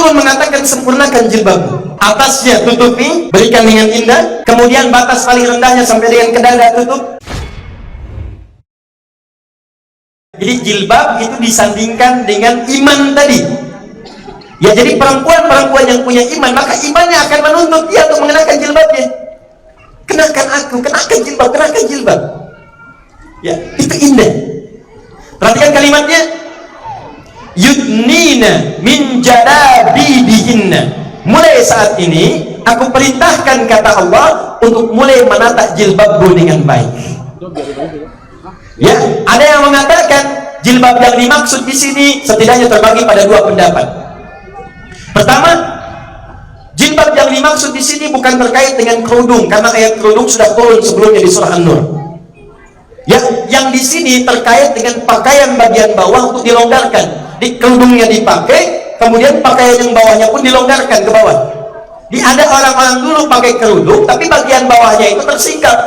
turun mengatakan sempurnakan jilbabmu. Atasnya tutupi, berikan dengan indah. Kemudian batas paling rendahnya sampai dengan ke dada tutup. Jadi jilbab itu disandingkan dengan iman tadi. Ya, jadi perempuan-perempuan yang punya iman, maka imannya akan menuntut dia untuk mengenakan jilbabnya. Kenakan aku, kenakan jilbab, kenakan jilbab. Ya, itu indah. Perhatikan kalimatnya. Yudnina min jalabibihinna. Mulai saat ini aku perintahkan, kata Allah, untuk mulai menata jilbabmu dengan baik. Ya, ada yang mengatakan jilbab yang dimaksud di sini setidaknya terbagi pada dua pendapat. Pertama, jilbab yang dimaksud di sini bukan terkait dengan kerudung, karena ayat kerudung sudah turun sebelumnya di surah An-Nur. Ya, yang di sini terkait dengan pakaian bagian bawah untuk dilonggarkan. Di kerudungnya dipakai, kemudian pakaian yang bawahnya pun dilonggarkan ke bawah. Ada orang-orang dulu pakai kerudung, tapi bagian bawahnya itu tersingkap.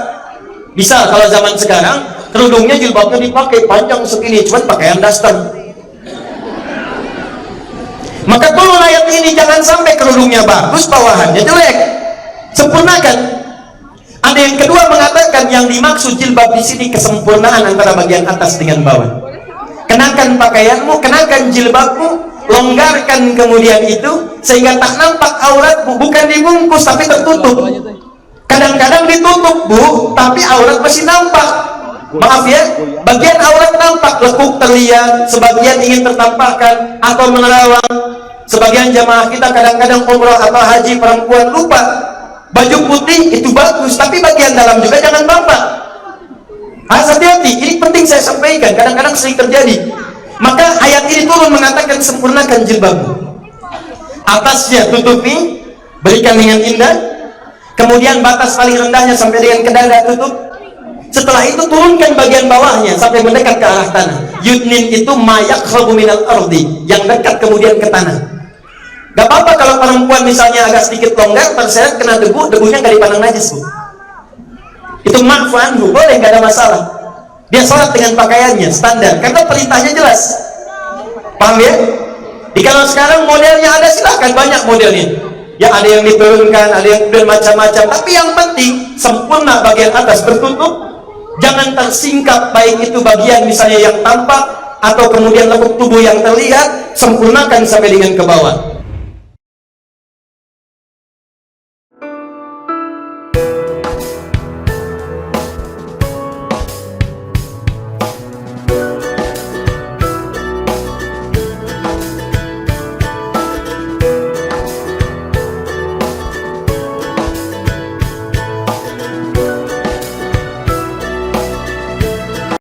Misal kalau zaman sekarang, kerudungnya jilbabnya dipakai panjang segini, cuman pakaian daster. Maka turun ayat ini, jangan sampai kerudungnya bagus, bawahannya jelek. Sempurnakan. Ada yang kedua mengatakan yang dimaksud jilbab di sini kesempurnaan antara bagian atas dengan bawah. Kenakan pakaianmu, kenakan jilbabmu, longgarkan kemudian itu sehingga tak nampak auratmu, bukan dibungkus tapi tertutup. Kadang-kadang ditutup, Bu, tapi aurat masih nampak. Maaf ya, bagian aurat nampak, lekuk terlihat, sebagian ingin tertampakkan atau menerawang. Sebagian jamaah kita kadang-kadang umrah atau haji perempuan lupa baju putih itu bagus, tapi bagian dalam juga jangan tampak. Hati-hati, ini penting saya sampaikan, kadang-kadang sering terjadi. Maka ayat ini turun mengatakan sempurnakan jilbabmu. Atasnya tutupi, berikan dengan indah. Kemudian batas paling rendahnya sampai dengan ke dada tutup. Setelah itu turunkan bagian bawahnya sampai mendekat ke arah tanah. Yudnin itu mayakhrabu minal ardi, yang dekat kemudian ke tanah. Gak apa-apa kalau perempuan misalnya agak sedikit longgar, terseret kena debu, debunya gak dipandang najis, Bu. Itu ma'fu, boleh, gak ada masalah. Dia sholat dengan pakaiannya standar, karena perintahnya jelas. Paham ya? Jadi kalau sekarang modelnya ada, silahkan, banyak modelnya. Ya, ada yang diturunkan, ada yang macam-macam. Tapi yang penting sempurna bagian atas tertutup, jangan tersingkap, baik itu bagian misalnya yang tampak atau kemudian lekuk tubuh yang terlihat. Sempurnakan sampai dengan ke bawah.